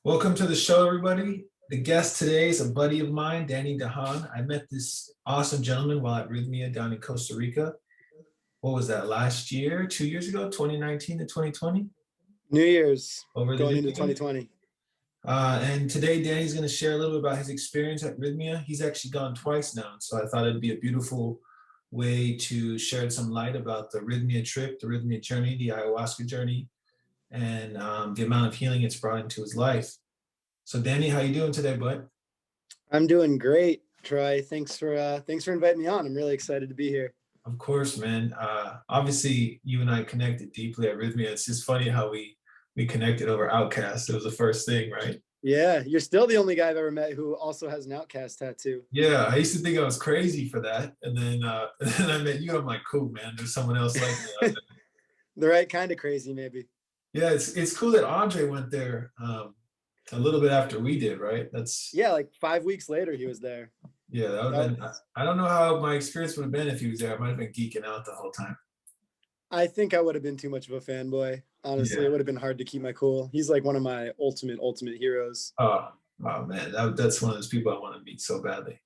Welcome to the show, everybody. The guest today is a buddy of mine, Danny Dahan. I met this awesome gentleman while at Rhythmia down in Costa Rica. What was that, last year, 2 years ago, 2019 to 2020? New Year's, Over the going New into Year. 2020. And today, Danny's going to share a little bit about his experience at Rhythmia. He's actually gone twice now, so I thought it'd be a beautiful way to shed some light about the Rhythmia trip, the Rhythmia journey, the Ayahuasca journey, and the amount of healing it's brought into his life. So, Danny, how you doing today, bud? I'm doing great, Troy. Thanks for inviting me on. I'm really excited to be here. Of course, man. Obviously, you and I connected deeply at Rhythmia. It's just funny how we connected over Outcast. It was the first thing, right? Yeah, you're still the only guy I've ever met who also has an Outcast tattoo. Yeah, I used to think I was crazy for that, and then and then I met you. I'm like, cool, man. There's someone else like me out there. The right kind of crazy, maybe. Yeah, it's cool that Andre went there a little bit after we did, right? Yeah, like 5 weeks later he was there. Yeah, that would have been. I don't know how my experience would have been if he was there. I might have been geeking out the whole time. I think I would have been too much of a fanboy. Honestly, Yeah. It would have been hard to keep my cool. He's like one of my ultimate heroes. Oh man, that's one of those people I want to meet so badly.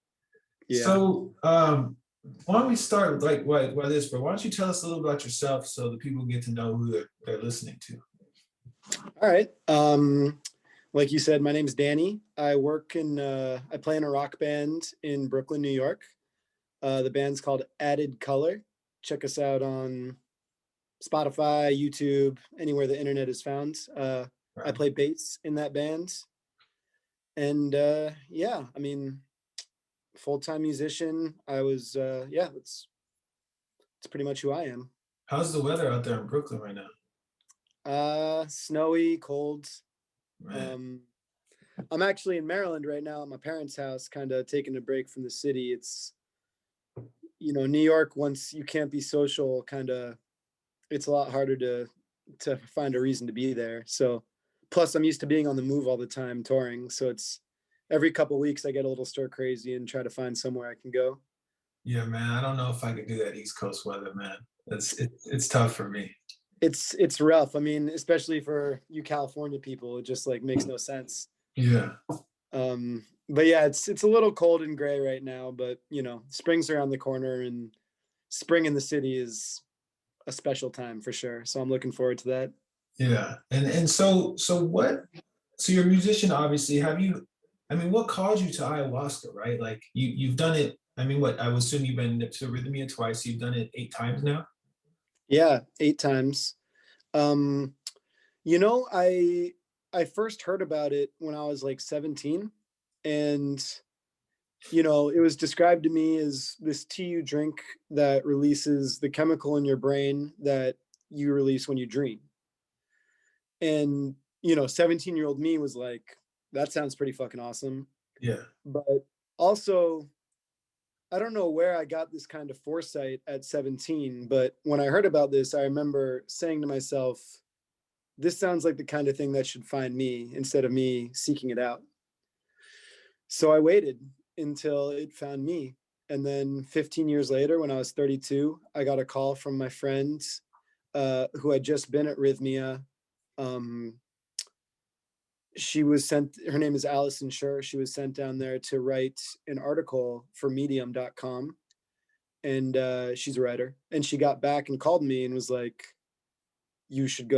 Yeah. So, why don't we start like why this, bro? Why don't you tell us a little about yourself so the people get to know who they're listening to? All right. Like you said, my name's Danny. I play in a rock band in Brooklyn, New York. The band's called Added Color. Check us out on Spotify, YouTube, anywhere the internet is found. I play bass in that band. And yeah, I mean, full-time musician. It's pretty much who I am. How's the weather out there in Brooklyn right now? Snowy, cold. Right. I'm actually in Maryland right now at my parents' house, kind of taking a break from the city. It's, New York, once you can't be social, it's a lot harder to find a reason to be there. So plus I'm used to being on the move all the time touring. So it's every couple of weeks I get a little stir crazy and try to find somewhere I can go. Yeah, man. I don't know if I could do that East Coast weather, man. It's tough for me. It's rough. I mean, especially for you California people, it just like makes no sense. Yeah. But yeah, it's a little cold and gray right now, but spring's around the corner, and spring in the city is a special time for sure. So I'm looking forward to that. Yeah. And so you're a musician, obviously. What caused you to ayahuasca, right? Like you've done it. I mean, I would assume you've been to Rhythmia twice. You've done it 8 times now. Yeah, 8 times. I first heard about it when I was like 17, and it was described to me as this tea you drink that releases the chemical in your brain that you release when you dream. And 17-year-old me was like, that sounds pretty fucking awesome. Yeah. But also, I don't know where I got this kind of foresight at 17, but when I heard about this, I remember saying to myself, this sounds like the kind of thing that should find me instead of me seeking it out. So I waited until it found me. And then 15 years later, when I was 32, I got a call from my friend who had just been at Rhythmia. Her name is Allison Schur. She was sent down there to write an article for medium.com. And she's a writer. And she got back and called me and was like, you should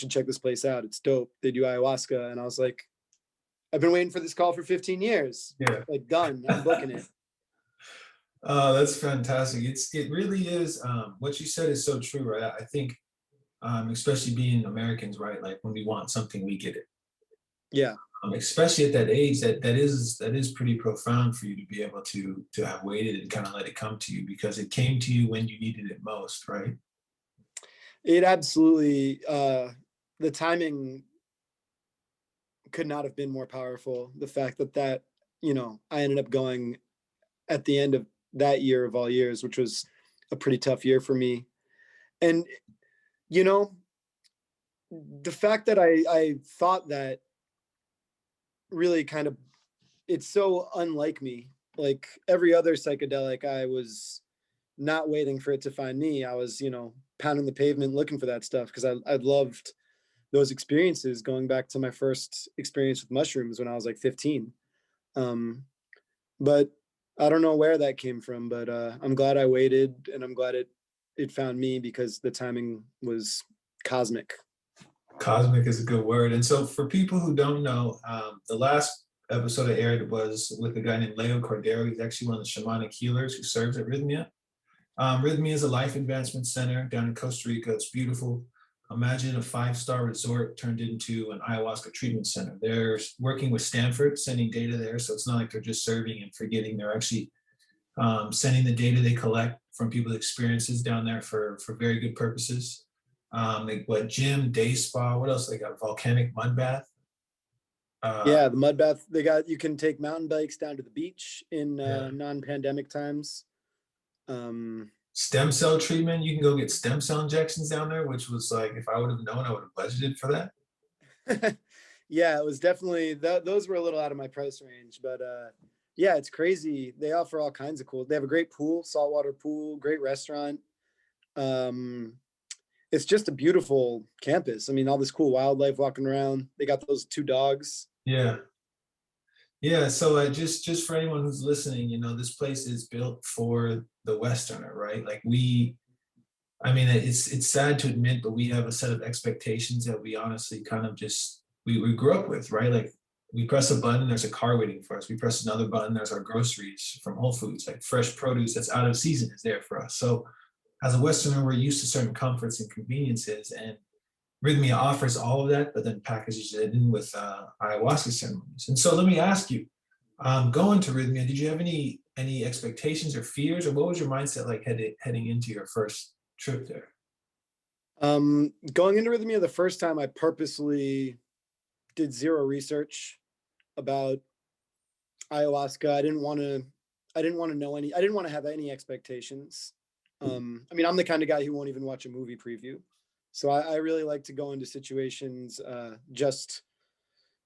check this place out. It's dope. They do ayahuasca. And I was like, I've been waiting for this call for 15 years. Yeah. Like, done. I'm booking it. Oh, that's fantastic. It really is. What you said is so true, right? I think, especially being Americans, right? Like when we want something, we get it. Yeah. Especially at that age, that is pretty profound for you to be able to have waited and kind of let it come to you, because it came to you when you needed it most, right? It absolutely, the timing could not have been more powerful. The fact that I ended up going at the end of that year of all years, which was a pretty tough year for me. And, the fact that I thought that really kind of, it's so unlike me. Like every other psychedelic, I was not waiting for it to find me. I was, pounding the pavement looking for that stuff, because I loved those experiences going back to my first experience with mushrooms when I was like 15. Um, but I don't know where that came from, but I'm glad I waited, and I'm glad it found me because the timing was cosmic. Cosmic is a good word. And so for people who don't know, the last episode I aired was with a guy named Leo Cordero. He's actually one of the shamanic healers who serves at Rhythmia. Rhythmia is a life advancement center down in Costa Rica. It's beautiful. Imagine a 5-star resort turned into an ayahuasca treatment center. They're working with Stanford, sending data there. So it's not like they're just serving and forgetting. They're actually sending the data they collect from people's experiences down there for very good purposes. Gym, day spa, what else they got? Volcanic mud bath. Yeah, the mud bath. You can take mountain bikes down to the beach in Yeah. non-pandemic times. Stem cell treatment. You can go get stem cell injections down there, which was like, if I would have known, I would have budgeted for that. Yeah, it was definitely those were a little out of my price range, but yeah, it's crazy. They offer all kinds of cool. They have a great pool, saltwater pool, great restaurant. It's just a beautiful campus. I mean, all this cool wildlife walking around. They got those 2 dogs. Yeah. Yeah, so just for anyone who's listening, this place is built for the Westerner, right? Like I mean, it's sad to admit, but we have a set of expectations that we honestly kind of just we grew up with, right? Like we press a button, there's a car waiting for us. We press another button, there's our groceries from Whole Foods, like fresh produce that's out of season is there for us. So as a Westerner, we're used to certain comforts and conveniences, and Rhythmia offers all of that, but then packages it in with ayahuasca ceremonies. And so let me ask you, going to Rhythmia, did you have any expectations or fears, or what was your mindset like heading into your first trip there? Going into Rhythmia the first time, I purposely did zero research about ayahuasca. I didn't want to know any. I didn't want to have any expectations. I mean, I'm the kind of guy who won't even watch a movie preview. So I really like to go into situations just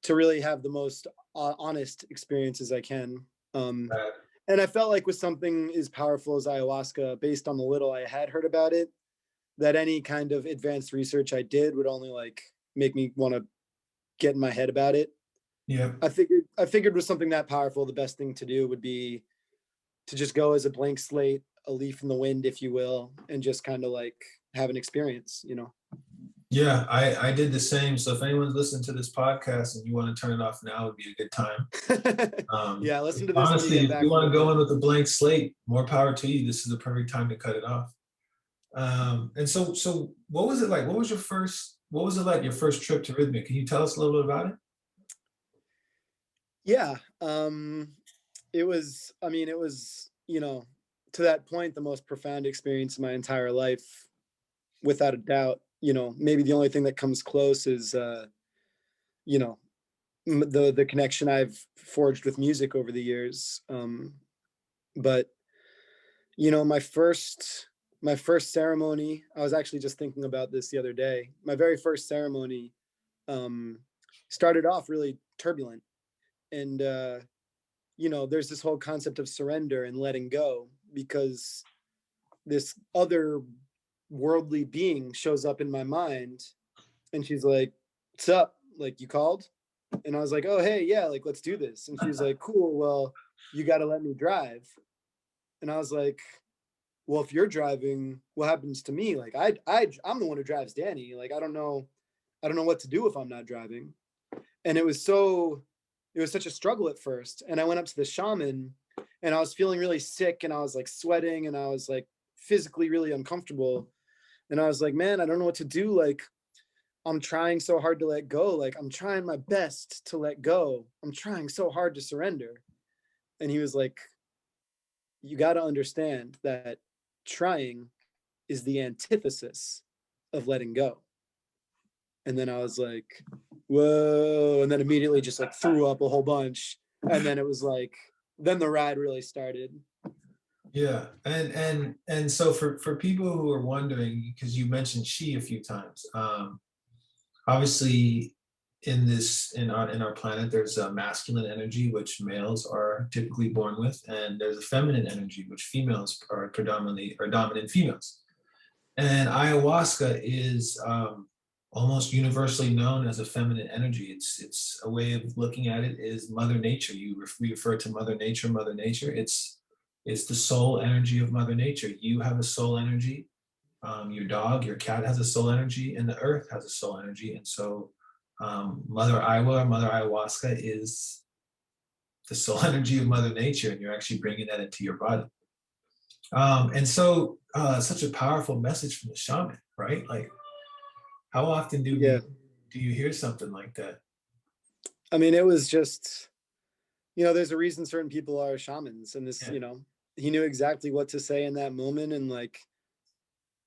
to really have the most honest experiences I can. And I felt like with something as powerful as ayahuasca, based on the little I had heard about it, that any kind of advanced research I did would only like make me want to get in my head about it. Yeah. I figured with something that powerful, the best thing to do would be to just go as a blank slate, a leaf in the wind, if you will, and just kind of like have an experience, Yeah, I did the same. So if anyone's listening to this podcast and you want to turn it off now, would be a good time. Yeah, listen to this Honestly, when you get if back. you want to go in with a blank slate, more power to you. This is the perfect time to cut it off. And so what was it like? What was it like your first trip to Rhythmia? Can you tell us a little bit about it? Yeah. It was, to that point, the most profound experience of my entire life, without a doubt. Maybe the only thing that comes close is, the connection I've forged with music over the years. But my first ceremony, I was actually just thinking about this the other day. My very first ceremony started off really turbulent. And, there's this whole concept of surrender and letting go, because this other worldly being shows up in my mind, and she's like, "What's up? Like, you called?" And I was like, "Oh, hey, yeah, like, let's do this." And she's like, "Cool, well, you got to let me drive." And I was like, "Well, if you're driving, what happens to me? Like, I'm the one who drives Danny. Like, I don't know what to do if I'm not driving." And it was such a struggle at first. And I went up to the shaman, and I was feeling really sick, and I was like sweating, and I was like physically really uncomfortable. And I was like, "Man, I don't know what to do. Like, I'm trying so hard to let go. Like, I'm trying my best to let go. I'm trying so hard to surrender." And he was like, "You got to understand that trying is the antithesis of letting go." And then I was like, "Whoa." And then immediately just like threw up a whole bunch. And then it was like, then the ride really started. Yeah, and so for people who are wondering, because you mentioned she a few times, obviously in our planet there's a masculine energy which males are typically born with, and there's a feminine energy which females are dominant females. And ayahuasca is almost universally known as a feminine energy. It's a way of looking at it is Mother Nature. We refer to Mother Nature, Mother Nature. It's the soul energy of Mother Nature. You have a soul energy. Your dog, your cat has a soul energy, and the earth has a soul energy. And so, Mother Iowa, Mother Ayahuasca is the soul energy of Mother Nature, and you're actually bringing that into your body. And so, such a powerful message from the shaman, right? Like, how often Yeah. do you hear something like that? I mean, it was just, there's a reason certain people are shamans, and this, Yeah, he knew exactly what to say in that moment, and like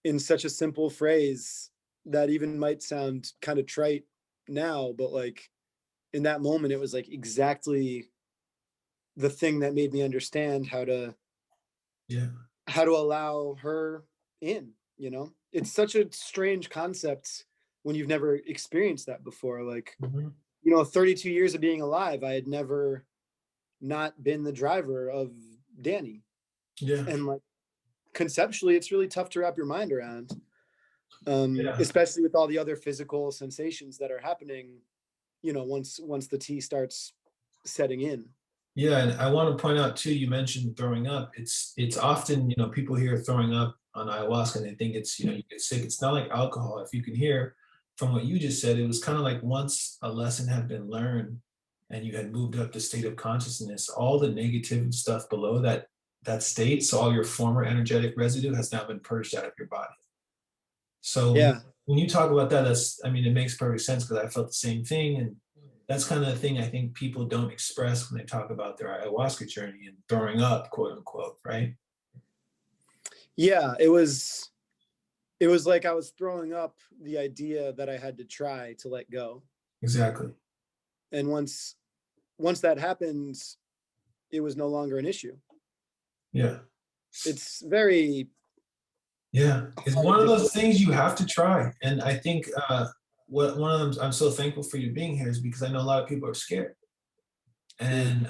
in such a simple phrase that even might sound kind of trite now, but like in that moment, it was like exactly the thing that made me understand yeah, how to allow her in. It's such a strange concept when you've never experienced that before. Like, hmm 32 years of being alive, I had never not been the driver of Danny. yeah, And like conceptually, it's really tough to wrap your mind around, yeah. especially with all the other physical sensations that are happening, once the tea starts setting in. Yeah, and I want to point out too, you mentioned throwing up. It's often, people hear throwing up on ayahuasca and they think it's, you get sick. It's not like alcohol. If you can hear from what you just said, it was kind of like once a lesson had been learned and you had moved up the state of consciousness, all the negative stuff below that state, so all your former energetic residue has now been purged out of your body. So Yeah. when you talk about that, I mean, it makes perfect sense because I felt the same thing. And that's kind of the thing I think people don't express when they talk about their ayahuasca journey and throwing up, quote unquote, right? Yeah. It was like I was throwing up the idea that I had to try to let go. Exactly. And once that happens, it was no longer an issue. Yeah. It's very Yeah. It's one hard of to those put. things you have to try. And I think what one of them, I'm so thankful for you being here is because I know a lot of people are scared. Mm.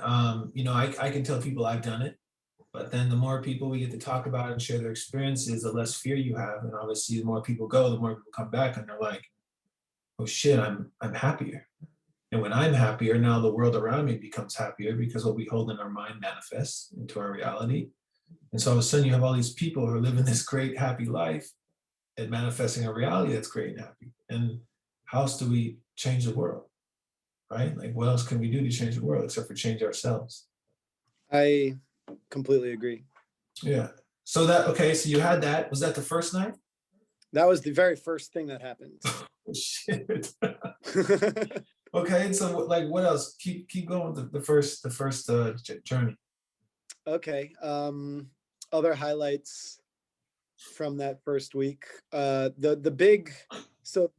And, I can tell people I've done it. But then the more people we get to talk about and share their experiences, the less fear you have. And obviously, the more people go, the more people come back and they're like, "Oh shit, I'm happier." And when I'm happier, now the world around me becomes happier because what we hold in our mind manifests into our reality. And so all of a sudden, you have all these people who are living this great, happy life and manifesting a reality that's great and happy. And how else do we change the world, right? Like, what else can we do to change the world except for change ourselves? I completely agree. Yeah. So that okay. So you had that. Was that the first night? That was the very first thing that happened. Oh, shit. Okay, and so like what else? Keep going with the first journey. Okay. Other highlights from that first week. The big so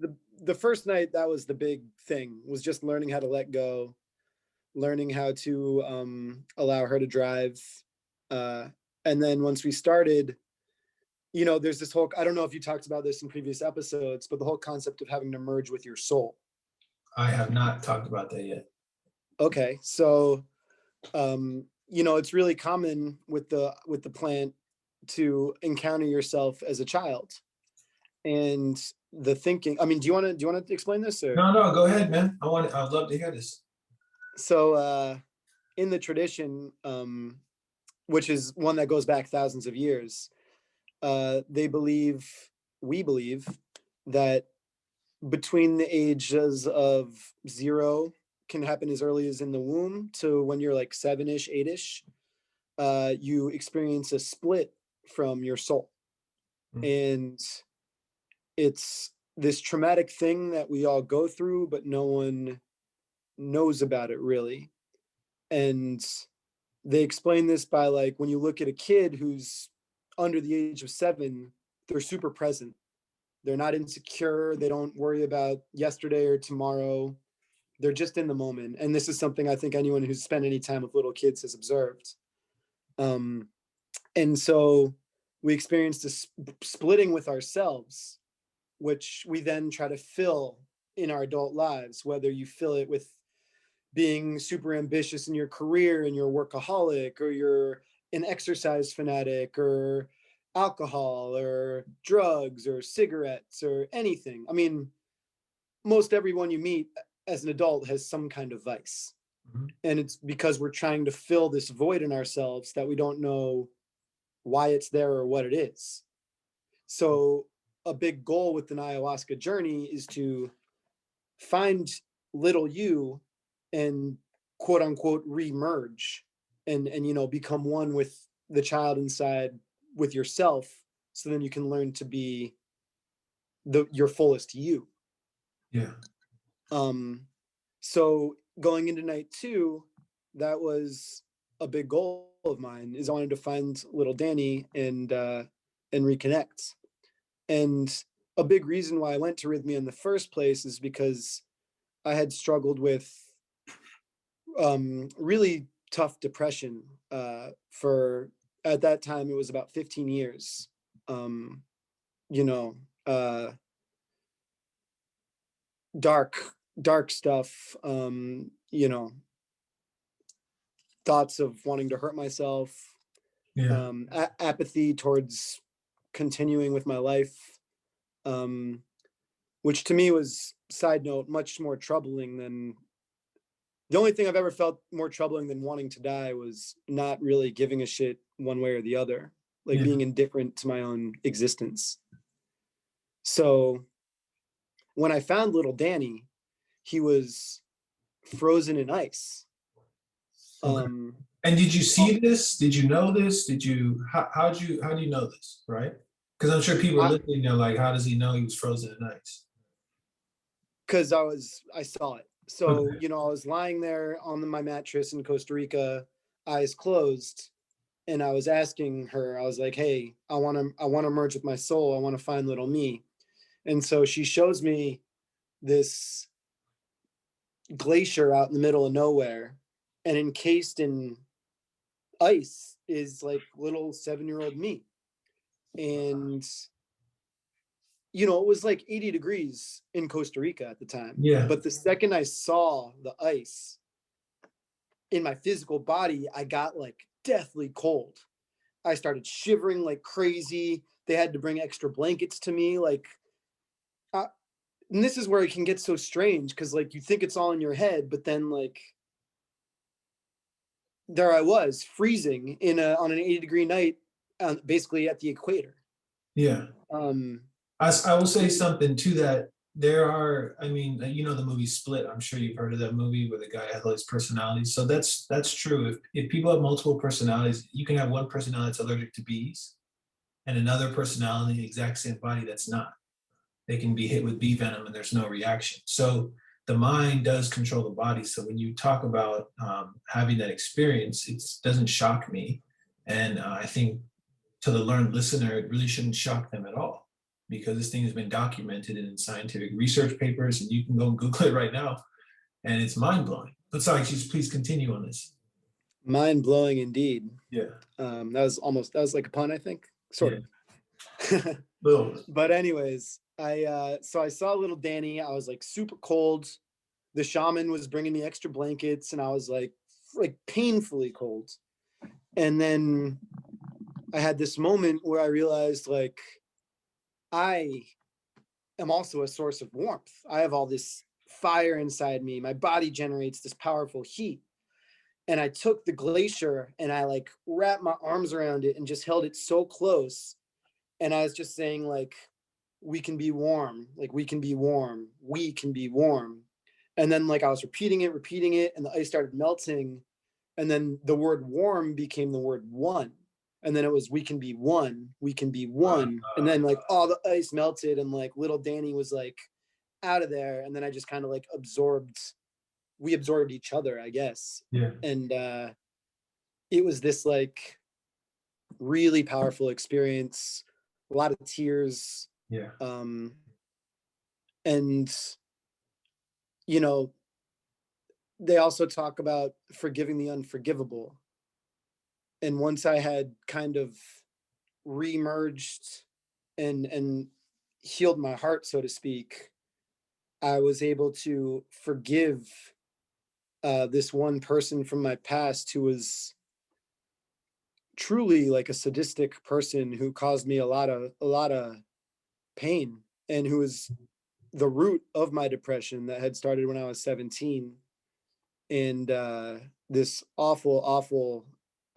the first night, that was the big thing, was just learning how to let go, learning how to allow her to drive. Uh and then once we started, there's this whole, I don't know if you talked about this in previous episodes, but the whole concept of having to merge with your soul. I have not talked about that yet. Okay. So it's really common with the plant to encounter yourself as a child, and the thinking, I mean, do you want to explain this, or? No, no, go ahead, man. I'd love to hear this. So in the tradition, which is one that goes back thousands of years, they believe, we believe, that between the ages of 0, can happen as early as in the womb, to when you're like 7-ish, 8-ish, you experience a split from your soul. Mm. And it's this traumatic thing that we all go through, but no one knows about it really. And they explain this by, like, when you look at a kid who's under the age of 7, they're super present. They're not insecure. They don't worry about yesterday or tomorrow. They're just in the moment. And this is something I think anyone who's spent any time with little kids has observed. Um, and so we experience this splitting with ourselves, which we then try to fill in our adult lives, whether you fill it with being super ambitious in your career and you're a workaholic, or you're an exercise fanatic, or alcohol or drugs or cigarettes or anything. I mean, most everyone you meet as an adult has some kind of vice. Mhm. And it's because we're trying to fill this void in ourselves that we don't know why it's there or what it is. So a big goal with an ayahuasca journey is to find little you and quote unquote re-merge and become one with the child inside, with yourself, so then you can learn to be your fullest you. Yeah. So going into night 2, that was a big goal of mine, is I wanted to find little Danny and reconnect. And a big reason why I went to Rhythmia in the first place is because I had struggled with really tough depression for, at that time it was about 15 years. Um, you know, uh, dark, dark stuff. Thoughts of wanting to hurt myself, Yeah. apathy towards continuing with my life, um, which to me was, side note, much more troubling than, the only thing I've ever felt more troubling than wanting to die was not really giving a shit one way or the other, like Yeah. being indifferent to my own existence. So when I found little Danny, he was frozen in ice. Okay. Um, And did you see this? Did you know this? Did you how do you know this, right? Because I'm sure people are I, listening, they're like, how does he know he was frozen in ice? because I saw it. So, Okay. I was lying there on my mattress in Costa Rica, eyes closed, and I was asking her, I was like, hey, I want to merge with my soul. I want to find little me. And so she shows me this glacier out in the middle of nowhere, and encased in ice is like little 7-year-old me. And it was like 80 degrees in Costa Rica at the time. Yeah. But the second I saw the ice in my physical body, I got like deathly cold. I started shivering like crazy. They had to bring extra blankets to me. Like, and this is where it can get so strange, because like you think it's all in your head, but then like there I was freezing on an 80-degree night, basically at the equator. Yeah. Um, I will say something to that. There are, I mean, you know the movie Split. I'm sure you've heard of that movie where the guy has all his personalities. So that's true. If people have multiple personalities, you can have one personality that's allergic to bees and another personality in the exact same body that's not. They can be hit with bee venom and there's no reaction. So the mind does control the body. So when you talk about having that experience, it doesn't shock me. And I think to the learned listener, it really shouldn't shock them at all, because this thing has been documented in scientific research papers, and you can go and Google it right now, and it's mind blowing. But sorry, just please continue on this. Mind blowing indeed. Yeah, That was like a pun, I think, sort yeah, of. little. But anyways, I saw little Danny. I was like super cold. The shaman was bringing me extra blankets, and I was like painfully cold. And then I had this moment where I realized, like, I am also a source of warmth. I have all this fire inside me. My body generates this powerful heat. And I took the glacier and I like wrapped my arms around it and just held it so close. And I was just saying, like, we can be warm, like we can be warm, we can be warm. And then like I was repeating it, and the ice started melting. And then the word warm became the word one. And then it was, we can be one, we can be one. And then like all the ice melted, and like little Danny was like out of there. And then I just kind of like we absorbed each other, I guess. Yeah, And it was this like really powerful experience, a lot of tears. yeah, Um, and you know they also talk about forgiving the unforgivable. And once I had kind of remerged and healed my heart, so to speak, I was able to forgive this one person from my past who was truly like a sadistic person, who caused me a lot of pain, and who was the root of my depression that had started when I was 17. And this awful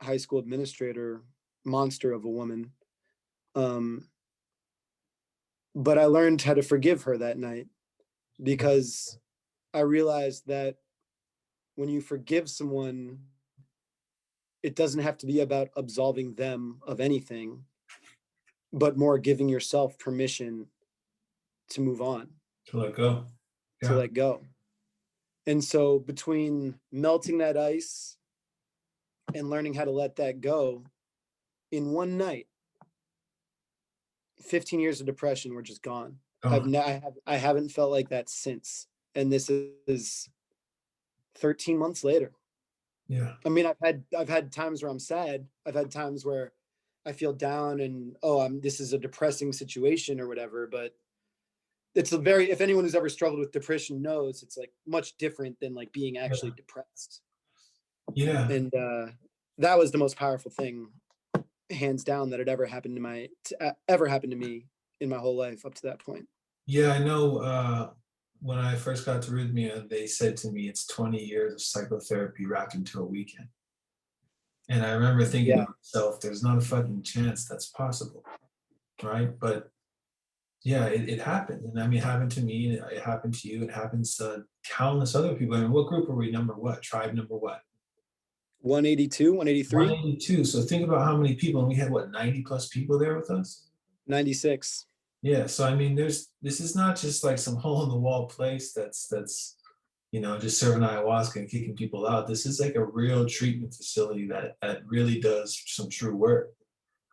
high school administrator, monster of a woman. But I learned how to forgive her that night, because I realized that when you forgive someone, it doesn't have to be about absolving them of anything, but more giving yourself permission to move on, To let go. to Yeah. let go. And so between melting that ice and learning how to let that go in one night, 15 years of depression were just gone. Gone. I haven't felt like that since. And this is 13 months later. Yeah. I mean, I've had times where I'm sad. I've had times where I feel down and, this is a depressing situation or whatever, but it's a very, if anyone who's ever struggled with depression knows, it's like much different than like being actually depressed. Yeah. And that was the most powerful thing, hands down, that had ever happened to me in my whole life up to that point. Yeah, I know when I first got to Rhythmia, they said to me, it's 20 years of psychotherapy wrapped into a weekend. And I remember thinking to myself, there's not a fucking chance that's possible, right? But yeah, it happened. And I mean, it happened to me, it happened to you, it happens to countless other people. I mean, what group are we? Number what? Tribe number what? 182, 183? 182. So think about how many people, and we had what, 90 plus people there with us? 96. Yeah, so I mean, this is not just like some hole in the wall place that's just serving ayahuasca and kicking people out. This is like a real treatment facility that really does some true work.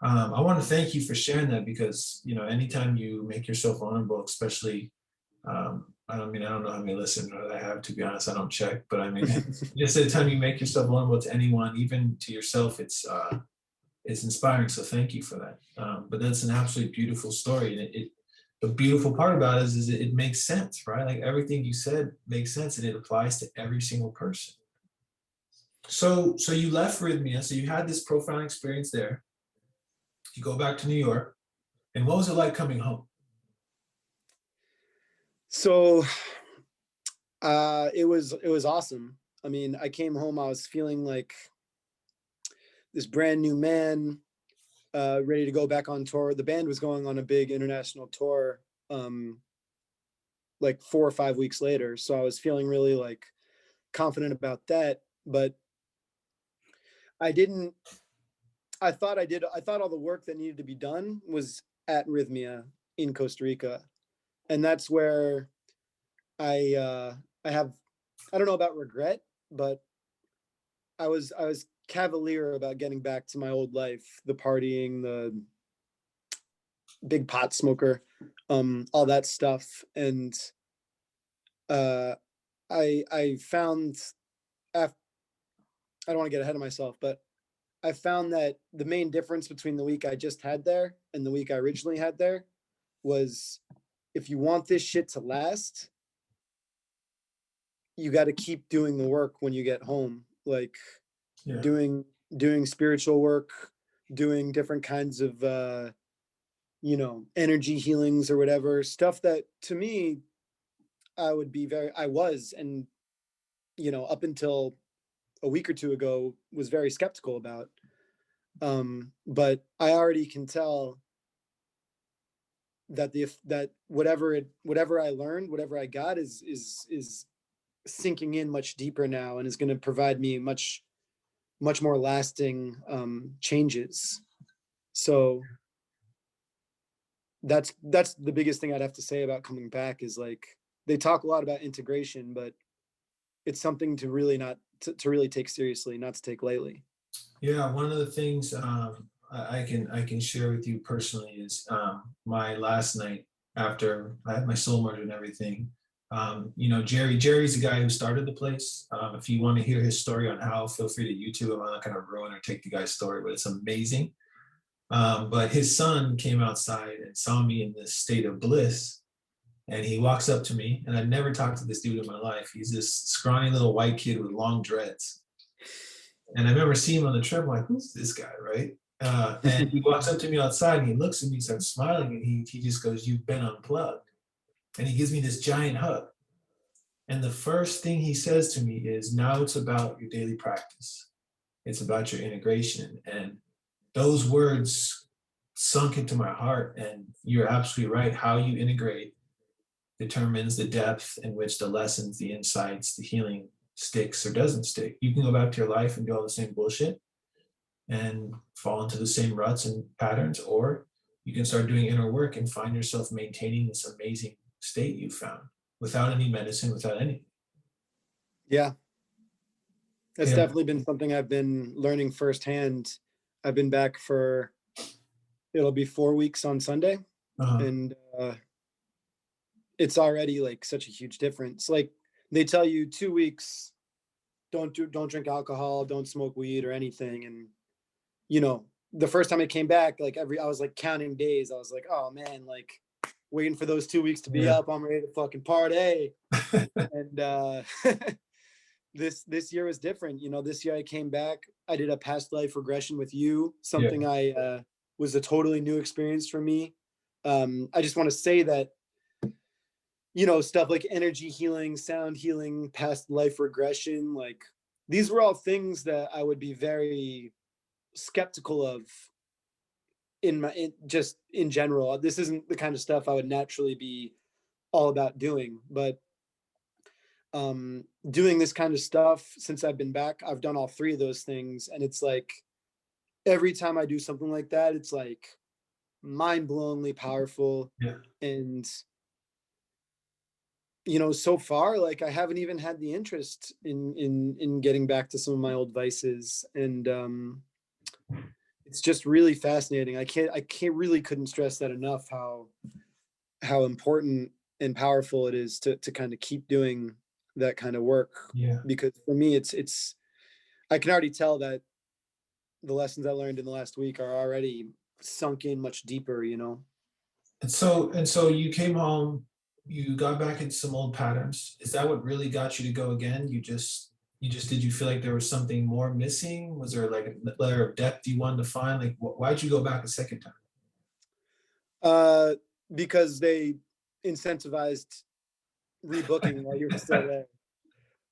I want to thank you for sharing that, because anytime you make yourself vulnerable, especially I don't know how many listeners I have, to be honest. I don't check, but I mean, just the time you make yourself vulnerable to anyone, even to yourself, it's inspiring. So thank you for that. But that's an absolutely beautiful story, and the beautiful part about it is it makes sense, right? Like everything you said makes sense, and it applies to every single person. So you left Rhythmia, so you had this profound experience there. You go back to New York, and what was it like coming home? So it was awesome. I mean, I came home, I was feeling like this brand new man, ready to go back on tour. The band was going on a big international tour, like 4 or 5 weeks later. So I was feeling really like confident about that, but I thought all the work that needed to be done was at Rhythmia in Costa Rica. And that's where I don't know about regret, but I was cavalier about getting back to my old life, the partying, the big pot smoker, all that stuff. And I found, I don't want to get ahead of myself, but I found that the main difference between the week I just had there and the week I originally had there was, if you want this shit to last, you got to keep doing the work when you get home, like doing spiritual work, doing different kinds of energy healings or whatever stuff that, to me, I was, and up until a week or two ago, was very skeptical about. But I already can tell that that whatever I learned, whatever I got, is sinking in much deeper now, and is going to provide me much more lasting changes. So that's the biggest thing I'd have to say about coming back, is like, they talk a lot about integration, but it's something to really not to really take seriously, not to take lightly. Yeah, one of the things I can share with you personally is my last night after I had my soul merger and everything. Jerry's the guy who started the place. If you want to hear his story on how, feel free to YouTube him. I'm not going to ruin or take the guy's story, but it's amazing. But his son came outside and saw me in this state of bliss. And he walks up to me, and I'd never talked to this dude in my life. He's this scrawny little white kid with long dreads. And I remember seeing him on the trip. I'm like, who's this guy, right? And he walks up to me outside, and he looks at me, starts smiling, and he just goes, "You've been unplugged." And he gives me this giant hug. And the first thing he says to me is, now it's about your daily practice. It's about your integration. And those words sunk into my heart. And you're absolutely right. How you integrate determines the depth in which the lessons, the insights, the healing sticks or doesn't stick. You can go back to your life and do all the same bullshit and fall into the same ruts and patterns, or you can start doing inner work and find yourself maintaining this amazing state you found without any medicine, without anything. Yeah, that's Yeah. definitely been something I've been learning firsthand. I've been back for, it'll be 4 weeks on Sunday. Uh-huh. And it's already like such a huge difference. Like they tell you 2 weeks, don't drink alcohol, don't smoke weed or anything. And you know, the first time I came back, like I was like counting days. I was like, oh man, like waiting for those 2 weeks to be Yeah. up. I'm ready to fucking party. And this year was different. You know, this year I came back. I did a past life regression with you, Yeah. something I was a totally new experience for me. I just want to say that, you know, stuff like energy healing, sound healing, past life regression, like these were all things that I would be very skeptical of just in general. This isn't the kind of stuff I would naturally be all about doing, but doing this kind of stuff since I've been back, I've done all three of those things. And it's like every time I do something like that, it's like mind-blowingly powerful. Yeah. And you know, so far, like I haven't even had the interest in getting back to some of my old vices. And it's just really fascinating. I can't really couldn't stress that enough, how important and powerful it is to kind of keep doing that kind of work. Yeah. Because for me, it's I can already tell that the lessons I learned in the last week are already sunk in much deeper, you know. And so you came home, you got back into some old patterns. Is that what really got you to go again? You just did you feel like there was something more missing? Was there like a layer of depth you wanted to find? Like why'd you go back a second time? Uh, because they incentivized rebooking while you were still there.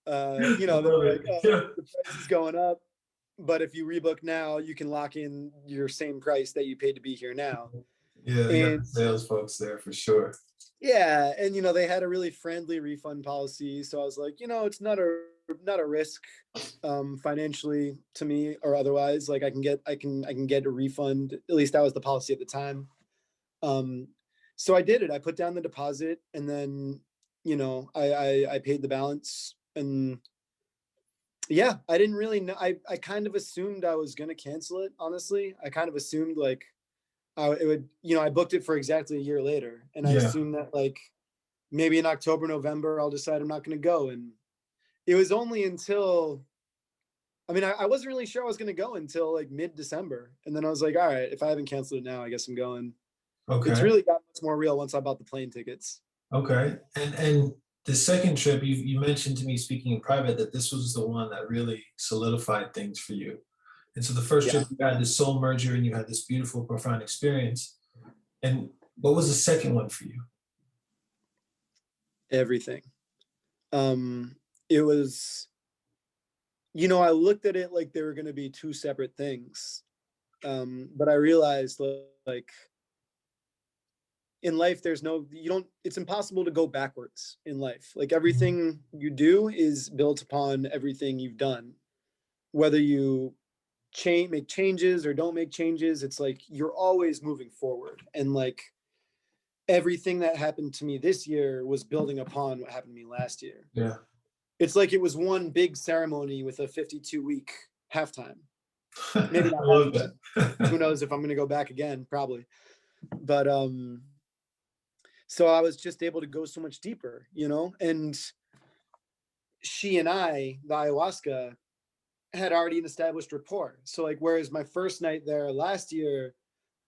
You I know, they love were like, it. oh, Yeah. the price is going up, but if you rebook now, you can lock in your same price that you paid to be here now. Yeah, they got And the sales folks there for sure. yeah, and you know, they had a really friendly refund policy. So I was like, you know, it's not a risk financially to me or otherwise. Like I can get a refund. At least that was the policy at the time. Um, so I did it. I put down the deposit and then, you know, I paid the balance. And yeah, I didn't really know. I kind of assumed I was gonna cancel it, honestly. I kind of assumed like it would, you know, I booked it for exactly a year later. And I Yeah. assumed that like maybe in October, November, I'll decide I'm not gonna go. And it was only until I mean, I wasn't really sure I was gonna go until like mid-December. And then I was like, all right, if I haven't canceled it now, I guess I'm going. It's Okay. really got much more real once I bought the plane tickets. Okay. And the second trip, you mentioned to me speaking in private that this was the one that really solidified things for you. And so the first Yeah, trip you had this soul merger and you had this beautiful, profound experience. And what was the second one for you? everything. It was, you know, I looked at it like they were going to be two separate things. But I realized like in life, there's no, you don't, it's impossible to go backwards in life. Like everything you do is built upon everything you've done. Whether you make changes or don't make changes, it's like you're always moving forward. And like everything that happened to me this year was building upon what happened to me last year. Yeah. It's like it was one big ceremony with a 52-week halftime. Maybe I not love halftime. Who that. knows if I'm going to go back again? Probably. But so I was just able to go so much deeper, you know. And she and I, the ayahuasca, had already an established rapport. So like, whereas my first night there last year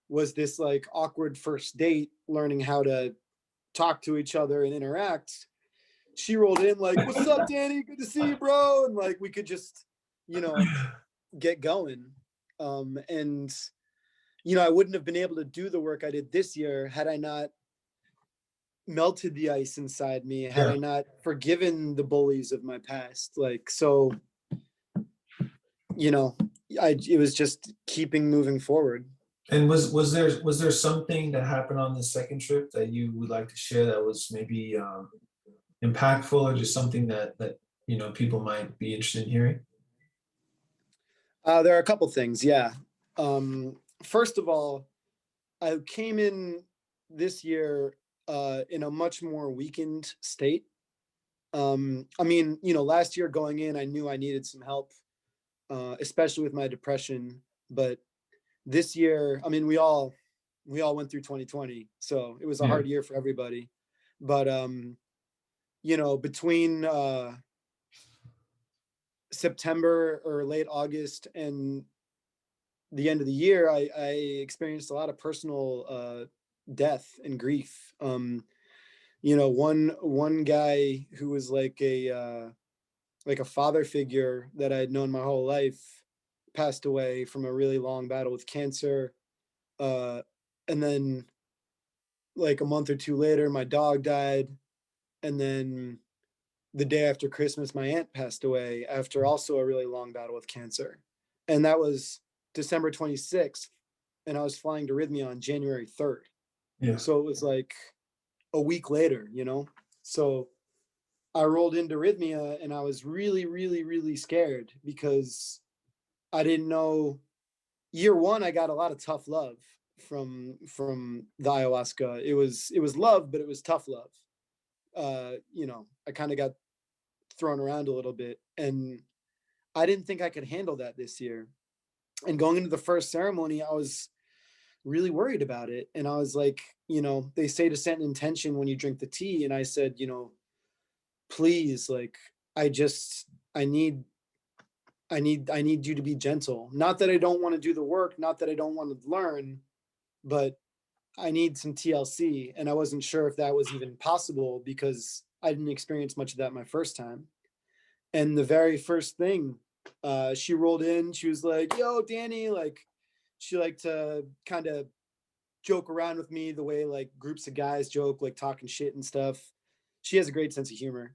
was this like awkward first date, learning how to talk to each other and interact, she rolled in like, "What's up, Danny? Good to see you, bro." And like we could just, you know, get going. And you know, I wouldn't have been able to do the work I did this year had I not melted the ice inside me had Yeah. I not forgiven the bullies of my past. Like, so, you know, it was just keeping moving forward. And was there something that happened on the second trip that you would like to share that was maybe impactful, or just something that people might be interested in hearing? There are a couple things. Yeah. First of all, I came in this year in a much more weakened state. I mean, last year going in, I knew I needed some help, especially with my depression. But this year, I mean, we all went through 2020, so it was a Yeah. hard year for everybody. But between September or late August and the end of the year, I experienced a lot of personal death and grief. One guy who was like a father figure that I had known my whole life passed away from a really long battle with cancer. And then like a month or two later, my dog died. And then the day after Christmas, my aunt passed away after also a really long battle with cancer. And that was December 26th. And I was flying to Rhythmia on January 3rd. Yeah. So it was like a week later. So I rolled into Rhythmia and I was really, really, really scared because I didn't know. Year one, I got a lot of tough love from the ayahuasca. It was love, but it was tough love. I kind of got thrown around a little bit, and I didn't think I could handle that this year. And going into the first ceremony, I was really worried about it, and I was like, they say to set an intention when you drink the tea, and I said, please, like, I just, I need you to be gentle. Not that I don't want to do the work, not that I don't want to learn, but I need some TLC. And I wasn't sure if that was even possible because I didn't experience much of that my first time. And the very first thing, she rolled in, she was like, "Yo, Danny," like she liked to kind of joke around with me the way like groups of guys joke, like talking shit and stuff. She has a great sense of humor.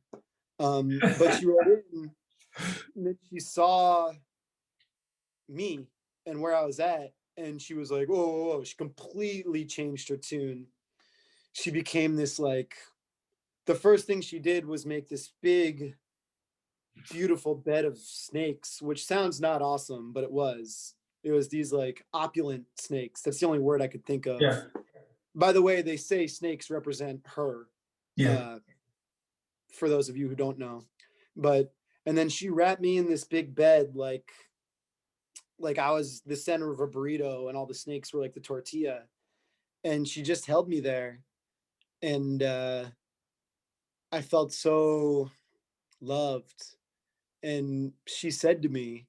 But she rolled in and then she saw me and where I was at, and she was like, "Whoa, whoa, whoa." She completely changed her tune. She became this like the first thing she did was make this big, beautiful bed of snakes, which sounds not awesome, but it was. It was these like opulent snakes. That's the only word I could think of. Yeah. By the way, they say snakes represent her. Yeah. Uh, for those of you who don't know, but and then she wrapped me in this big bed like I was the center of a burrito and all the snakes were like the tortilla. And she just held me there. And I felt so loved. And she said to me,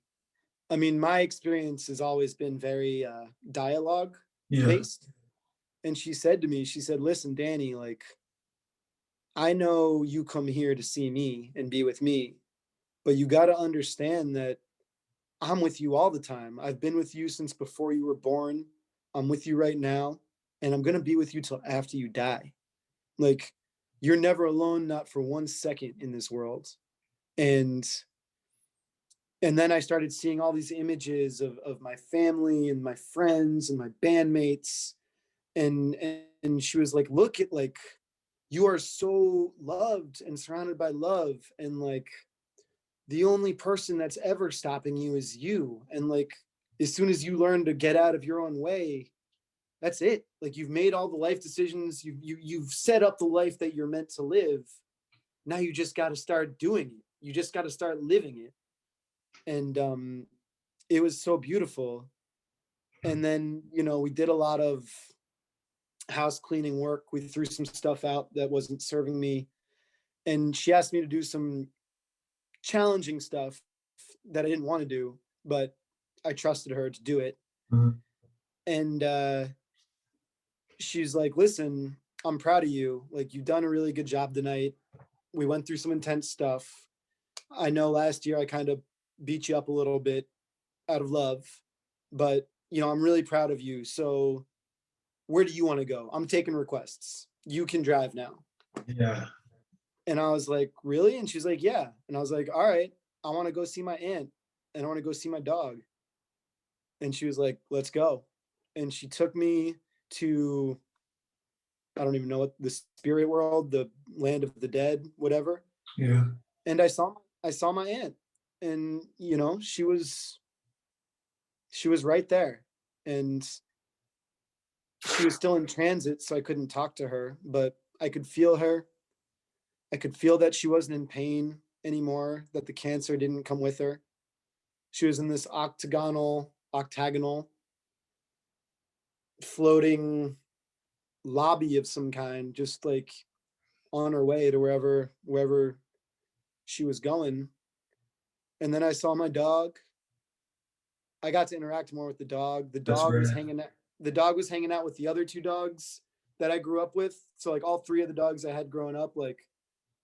I mean, my experience has always been very dialogue Yeah. based. And she said to me, she said, "Listen, Danny, like, I know you come here to see me and be with me, but you got to understand that I'm with you all the time. I've been with you since before you were born. I'm with you right now, and I'm going to be with you till after you die. Like, you're never alone, not for 1 second in this world." And then I started seeing all these images of my family and my friends and my bandmates. And she was like, "Look at, like, you are so loved and surrounded by love. And like, the only person that's ever stopping you is you. And like, as soon as you learn to get out of your own way, that's it. Like, you've made all the life decisions. You've set up the life that you're meant to live. Now you just got to start doing it. You just got to start living it." And it was so beautiful. And then we did a lot of house cleaning work. We threw some stuff out that wasn't serving me, and she asked me to do some challenging stuff that I didn't want to do, but I trusted her to do it. Mhm. And she's like, "Listen, I'm proud of you. Like, you've done a really good job tonight. We went through some intense stuff. I know last year I kind of beat you up a little bit out of love, but I'm really proud of you. So where do you want to go? I'm taking requests. You can drive now." Yeah. And I was like, really? And she's like, yeah. And I was like, all right, I want to go see my aunt and I want to go see my dog. And she was like, let's go. And she took me to, I don't even know what, the spirit world, the land of the dead, whatever. Yeah. And I saw my aunt, and you know, she was right there. And she was still in transit, so I couldn't talk to her, but I could feel her. I could feel that she wasn't in pain anymore, that the cancer didn't come with her. She was in this octagonal floating lobby of some kind, just like on her way to wherever she was going. And then I saw my dog. I got to interact more with the dog. The That's dog was rare. hanging out. The dog was hanging out with the other two dogs that I grew up with. So like all three of the dogs I had growing up, like,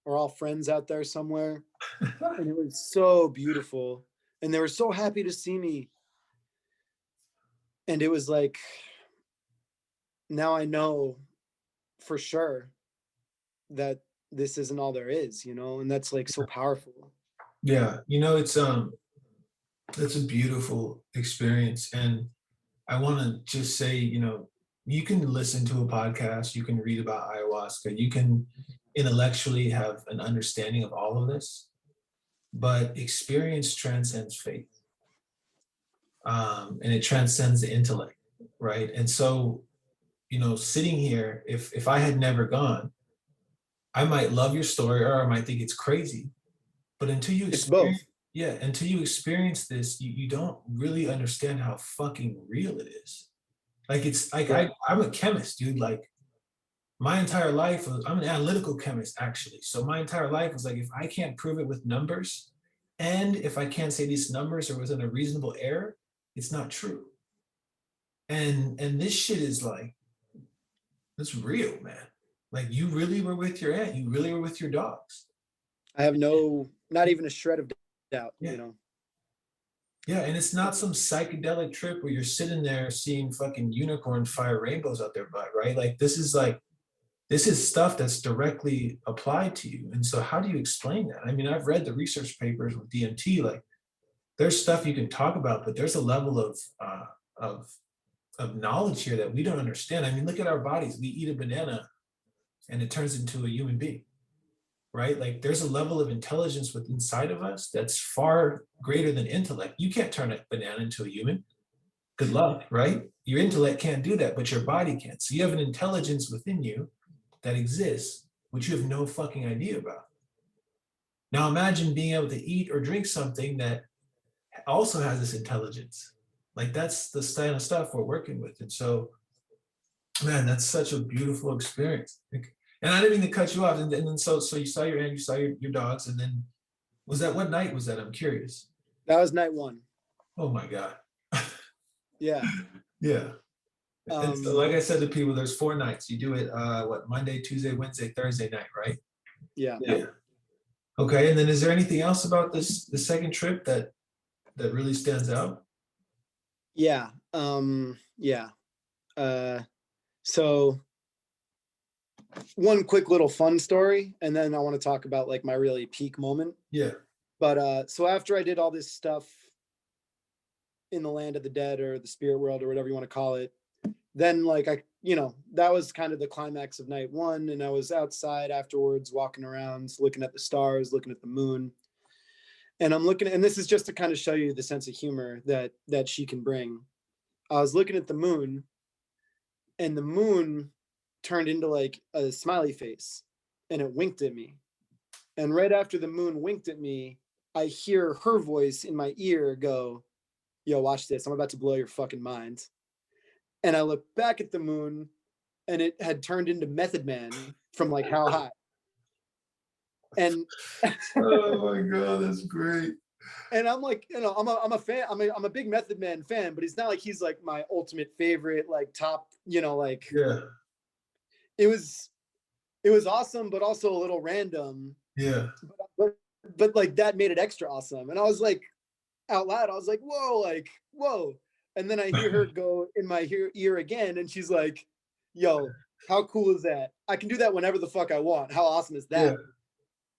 are all friends out there somewhere. And it was so beautiful. And they were so happy to see me. And it was like, now I know for sure that this isn't all there is, you know, and that's like so powerful. Yeah. That's a beautiful experience. And I want to just say, you can listen to a podcast, you can read about ayahuasca, you can intellectually have an understanding of all of this, but experience transcends faith. And it transcends the intellect, right? And so, sitting here, if I had never gone, I might love your story or I might think it's crazy. But until you It's both. experience, yeah, until you experience this, you don't really understand how fucking real it is. Like it's like Yeah. I'm a chemist, dude. Like my entire life I'm an analytical chemist actually. So my entire life was like, if I can't prove it with numbers, and if I can't say these numbers are within a reasonable error, it's not true. And this shit is like, it's real, man. Like you really were with your aunt, you really were with your dogs. I have not even a shred of doubt, Yeah. you know. Yeah, and it's not some psychedelic trip where you're sitting there seeing fucking unicorn fire rainbows out their butt, right? Like this is stuff that's directly applied to you. And so how do you explain that? I mean, I've read the research papers with DMT, like there's stuff you can talk about, but there's a level of of knowledge here that we don't understand. I mean, look at our bodies. We eat a banana and it turns into a human being, right? Like there's a level of intelligence within inside of us that's far greater than intellect. You can't turn a banana into a human. Good luck, right? Your intellect can't do that, but your body can. So you have an intelligence within you that exists, which you have no fucking idea about. Now imagine being able to eat or drink something that also has this intelligence. Like that's the kind of stuff we're working with. And so, man, that's such a beautiful experience. And I didn't mean to cut you off. And then so you saw your aunt, you saw your dogs, and then was that what night was that? I'm curious. That was night one. Oh my God. Yeah. Yeah. And so, Um, like I said to people, there's 4 nights. You do it what, Monday, Tuesday, Wednesday, Thursday night, right? yeah. Yeah. Okay. And then is there anything else about the second trip that really stands out? Yeah. Yeah. Uh, so one quick little fun story, and then I want to talk about like my really peak moment. Yeah. But so after I did all this stuff in the land of the dead or the spirit world or whatever you want to call it, then like that was kind of the climax of night one. And I was outside afterwards, walking around, looking at the stars, looking at the moon. And I'm looking, and this is just to kind of show you the sense of humor that she can bring. I was looking at the moon, and the moon turned into like a smiley face, and it winked at me. And right after the moon winked at me, I hear her voice in my ear go, yo, watch this. I'm about to blow your fucking mind. And I look back at the moon, and it had turned into Method Man from like How High. And Oh my God, that's great. and I'm like, I'm a fan. I'm a big Method Man fan, but it's not like he's like my ultimate favorite, like top, like Yeah. it was it was awesome, but also a little random. Yeah. But like that made it extra awesome. And I was like, out loud, I was like, whoa, like, whoa. And then I hear her go in my ear again, and she's like, yo, how cool is that? I can do that whenever the fuck I want. How awesome is Yeah. that?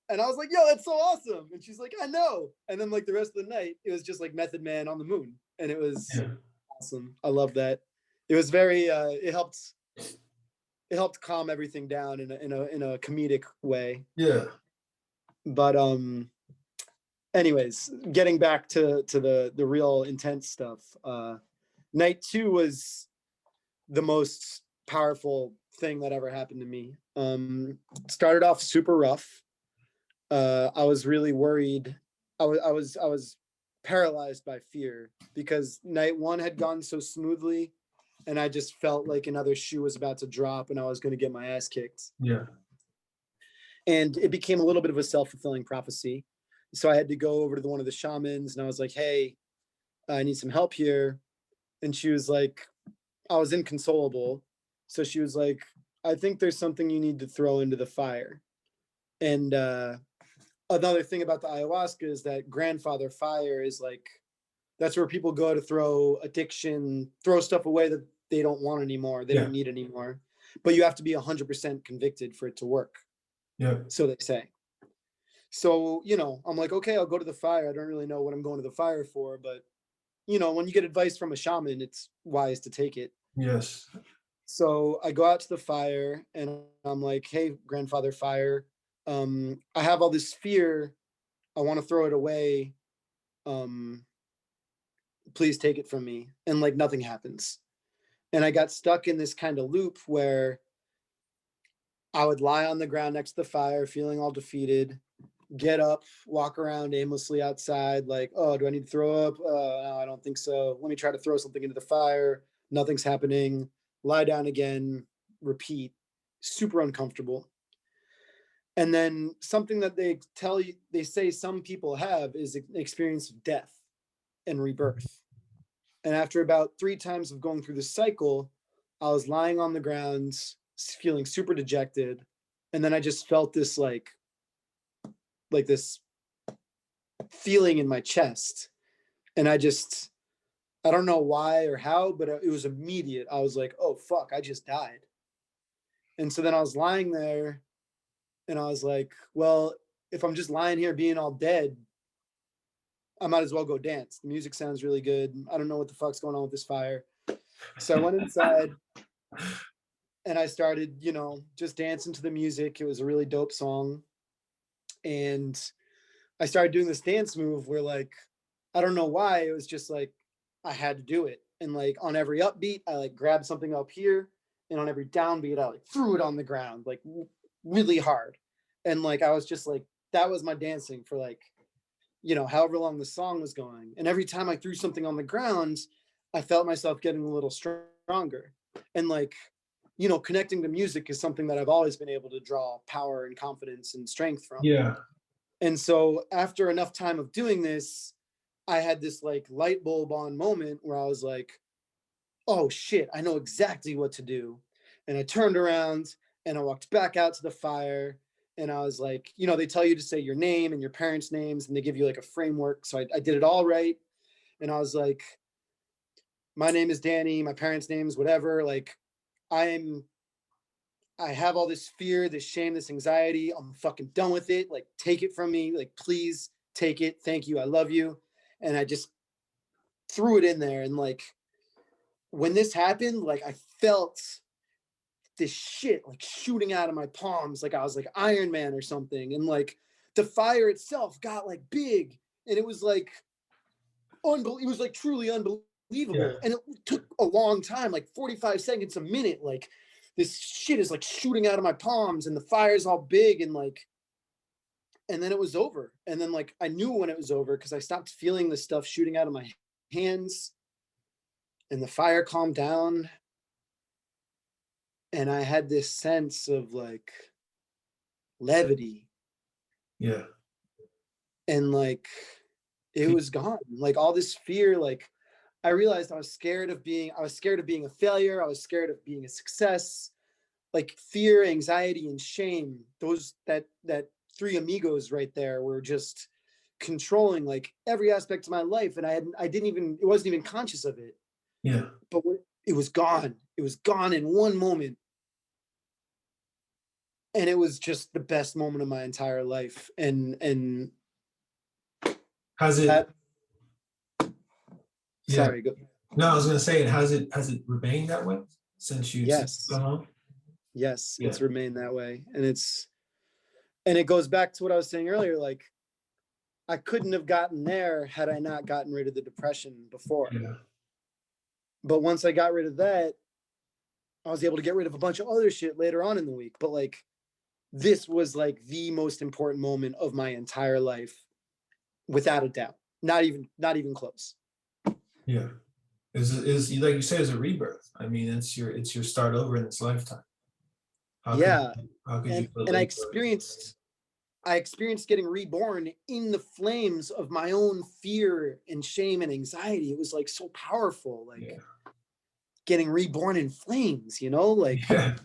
And I was like, yo, that's so awesome. And she's like, I know. And then like the rest of the night, it was just like Method Man on the moon. And it was Yeah. awesome. I love that. It was very it helped calm everything down in a comedic way. Yeah. But anyways, getting back to the real intense stuff. Night 2 was the most powerful thing that ever happened to me. Started off super rough. I was really worried. I was paralyzed by fear because night 1 had gone so smoothly, and I just felt like another shoe was about to drop and I was going to get my ass kicked. Yeah. And it became a little bit of a self-fulfilling prophecy. So I had to go over to one of the shamans and I was like, hey, I need some help here. And she was like, I was inconsolable. So she was like, I think there's something you need to throw into the fire. And another thing about the ayahuasca is that grandfather fire is like, that's where people go to throw addiction, throw stuff away that they don't want anymore, they don't need anymore. But you have to be 100% convicted for it to work. Yeah. So they say. So, I'm like, okay, I'll go to the fire. I don't really know what I'm going to the fire for, but when you get advice from a shaman, it's wise to take it. Yes. So I go out to the fire and I'm like, hey, grandfather fire, I have all this fear. I want to throw it away. Please take it from me. And like nothing happens. And I got stuck in this kind of loop where I would lie on the ground next to the fire, feeling all defeated, get up, walk around aimlessly outside, like, oh, do I need to throw up? No, I don't think so. Let me try to throw something into the fire. Nothing's happening. Lie down again, repeat. Super uncomfortable. And then something that they say some people have is an experience of death and rebirth. And after about 3 times of going through this cycle, I was lying on the ground, feeling super dejected. And then I just felt this like this feeling in my chest. And I don't know why or how, but it was immediate. I was like, oh, fuck, I just died. And so then I was lying there and I was like, well, if I'm just lying here being all dead, I might as well go dance. The music sounds really good. I don't know what the fuck's going on with this fire. So I went inside and I started, just dancing to the music. It was a really dope song. And I started doing this dance move where like, I don't know why, it was just like, I had to do it. And like on every upbeat, I like grabbed something up here. And on every downbeat, I like threw it on the ground, like really hard. And like, I was just like, that was my dancing for like, however long the song was going. And every time I threw something on the ground, I felt myself getting a little stronger. And like, connecting to music is something that I've always been able to draw power and confidence and strength from. Yeah. And so after enough time of doing this, I had this like light bulb on moment where I was like, oh shit, I know exactly what to do. And I turned around and I walked back out to the fire. And I was like, they tell you to say your name and your parents' names, and they give you like a framework. So I did it all right. And I was like, my name is Danny, my parents' names, whatever. Like, I have all this fear, this shame, this anxiety. I'm fucking done with it. Like, take it from me. Like, please take it. Thank you. I love you. And I just threw it in there. And like, when this happened, like I felt this shit like shooting out of my palms, like I was like Iron Man or something. And like the fire itself got like big, and it was like it was like truly unbelievable. Yeah. And it took a long time, like 45 seconds, a minute. Like this shit is like shooting out of my palms, and the fire's all big, and like, and then it was over. And then like I knew when it was over because I stopped feeling the stuff shooting out of my hands, and the fire calmed down. And I had this sense of like levity. Yeah. And like it was gone. Like all this fear, like I realized I was scared of being a failure. I was scared of being a success. Like fear, anxiety, and shame. That 3 amigos right there were just controlling like every aspect of my life. And it wasn't even conscious of it. Yeah. But it was gone. It was gone in one moment. And it was just the best moment of my entire life. And Has it? that, Yeah. sorry, go. No, I was gonna say, has it remained that way since you Yes, gone home? yes, Yeah. it's remained that way. And it goes back to what I was saying earlier, like I couldn't have gotten there had I not gotten rid of the depression before. Yeah. But once I got rid of that, I was able to get rid of a bunch of other shit later on in the week. But like this was like the most important moment of my entire life, without a doubt. Not even close. Yeah. Is like you said, is a rebirth. I mean, it's your start over in this lifetime. How could Yeah. how could you put And labor? I experienced getting reborn in the flames of my own fear and shame and anxiety. It was like so powerful, like Yeah. getting reborn in flames, you know? Like Yeah.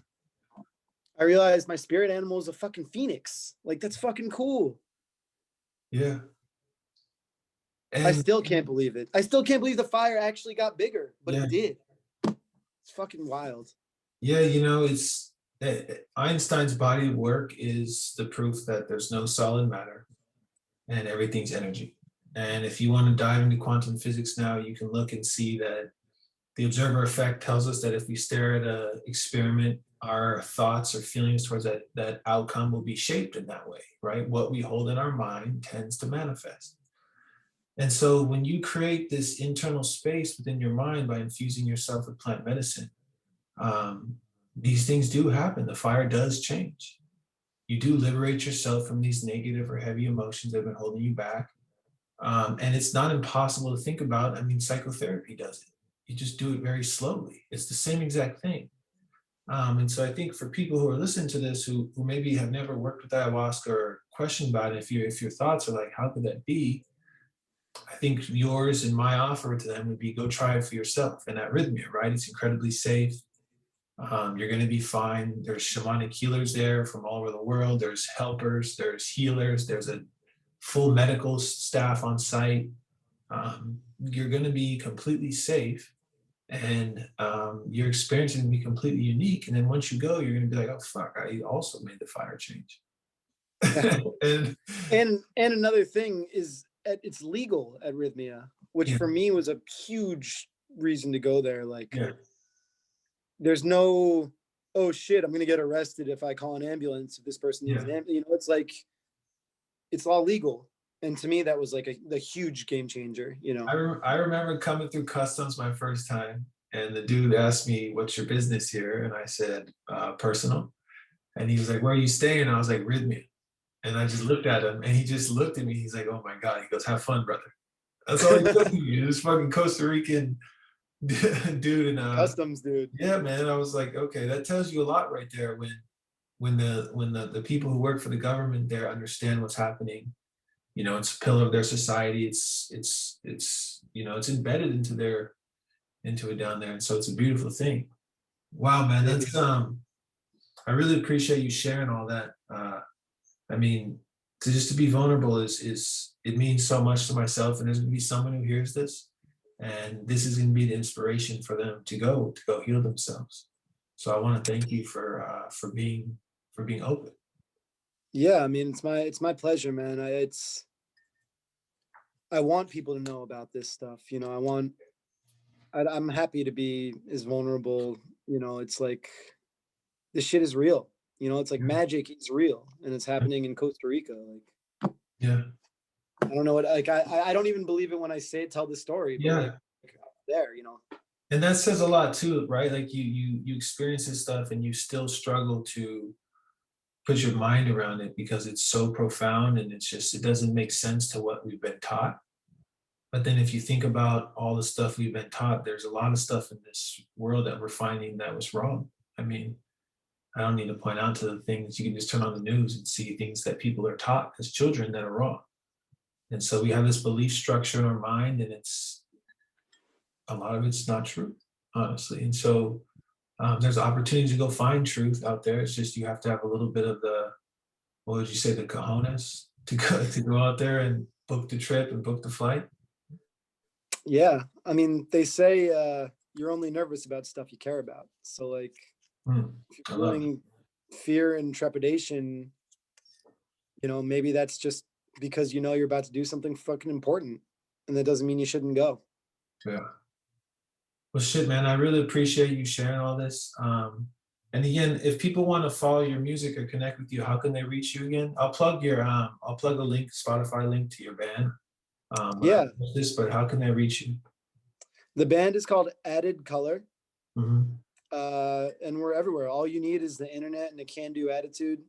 I realized my spirit animal is a fucking phoenix. Like that's fucking cool. Yeah. I And still can't believe it. I still can't believe the fire actually got bigger, but yeah, it did. It's fucking wild. yeah, it's Einstein's body of work is the proof that there's no solid matter and everything's energy. And if you want to dive into quantum physics now, you can look and see that the observer effect tells us that if we stare at an experiment, our thoughts or feelings towards that outcome will be shaped in that way, right? What we hold in our mind tends to manifest. And so when you create this internal space within your mind by infusing yourself with plant medicine, um, these things do happen. The fire does change. You do liberate yourself from these negative or heavy emotions that have been holding you back. And it's not impossible to think about. I mean, psychotherapy does it. You just do it very slowly. It's the same exact thing. And so I think for people who are listening to this, who maybe have never worked with ayahuasca or question about it, if your thoughts are like, how could that be? I think yours and my offer to them would be go try it for yourself. And arrhythmia, right? It's incredibly safe. You're going to be fine. There's shamanic healers there from all over the world. There's helpers, there's healers, there's a full medical staff on site. You're going to be completely safe, and your experience is going to be completely unique. And then once you go, you're going to be like, oh, fuck, I also made the fire change. and And another thing is it's legal at Rhythmia, which yeah, for me was a huge reason to go there. Like yeah, there's no, oh shit, I'm gonna get arrested if I call an ambulance if this person needs yeah. an ambulance. You know, it's like it's all legal. And to me, that was like a huge game changer, you know. I remember coming through customs my first time, and the dude asked me, what's your business here? And I said, personal. And he was like, where are you staying? And I was like, Rhythmia. And I just looked at him, and he just looked at me. He's like, oh my God. He goes, have fun, brother. That's all he said to me. This fucking Costa Rican dude. And Customs, dude. yeah, man, I was like, okay, that tells you a lot right there when the people who work for the government there understand what's happening. It's a pillar of their society. It's embedded into it down there. And so it's a beautiful thing. Wow, man, It that's is. I really appreciate you sharing all that. I mean, to be vulnerable is it means so much to myself, and there's gonna be someone who hears this, and this is gonna be the inspiration for them to go heal themselves. So I want to thank you for being open. Yeah, I mean, it's my pleasure, man. I want people to know about this stuff. You know, I'm happy to be as vulnerable. You know, it's like this shit is real. You know, it's like Yeah, magic is real, and it's happening in Costa Rica. Like yeah, I don't know what like I don't even believe it when I tell the story, but like yeah. there, you know. And that says a lot too, right? Like you experience this stuff and you still struggle to put your mind around it because it's so profound, and it doesn't make sense to what we've been taught. But then if you think about all the stuff we've been taught, there's a lot of stuff in this world that we're finding that was wrong. I mean, I don't need to point out to the things. You can just turn on the news and see things that people are taught as children that are wrong. And so we have this belief structure in our mind, and a lot of it's not true, honestly. And so there's opportunities to go find truth out there. It's just you have to have a little bit of what would you say, the cojones to go out there and book the trip and book the flight. Yeah, I mean, they say you're only nervous about stuff you care about. So like, Hmm, if I you're love it. willing fear and trepidation, maybe that's just because you're about to do something fucking important, and that doesn't mean you shouldn't go. Yeah. Well, shit, man, I really appreciate you sharing all this. And again, if people want to follow your music or connect with you, how can they reach you again? I'll plug a link, Spotify link to your band. When I Yeah, post this, but how can they reach you? the band is called Added Color, Hmm. and we're everywhere. All you need is the internet and a can-do attitude.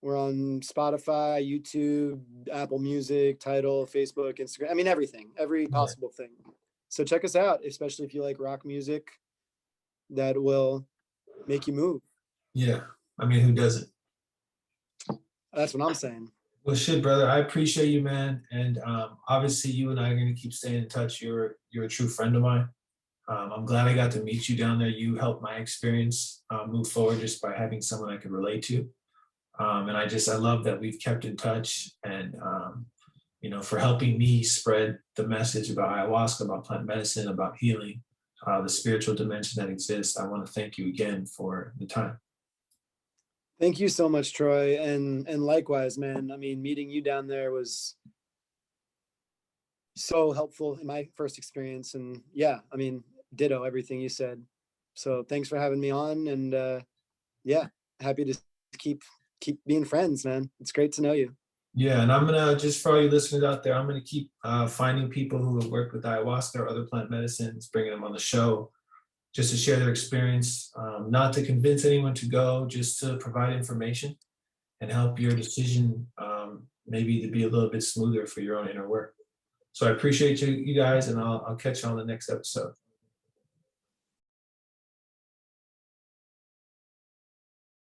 We're on Spotify, YouTube, Apple Music, Tidal, Facebook, Instagram. I mean, everything, every Yeah. possible thing. So check us out, especially if you like rock music that will make you move. Yeah. I mean, who doesn't? That's what I'm saying. Well, shit, brother. I appreciate you, man. And obviously, you and I are gonna keep staying in touch. You're a true friend of mine. I'm glad I got to meet you down there. You helped my experience move forward just by having someone I could relate to. And I love that we've kept in touch, and for helping me spread the message about ayahuasca, about plant medicine, about healing, the spiritual dimension that exists. I want to thank you again for the time. Thank you so much, Troy, and likewise, man. I mean, meeting you down there was so helpful in my first experience, and yeah, I mean, ditto everything you said. So thanks for having me on, and yeah, happy to keep being friends, man. It's great to know you. Yeah, and I'm gonna just for all you listeners out there, I'm gonna keep finding people who have worked with ayahuasca or other plant medicines, bringing them on the show, just to share their experience, not to convince anyone to go, just to provide information and help your decision maybe to be a little bit smoother for your own inner work. So I appreciate you guys, and I'll catch you on the next episode.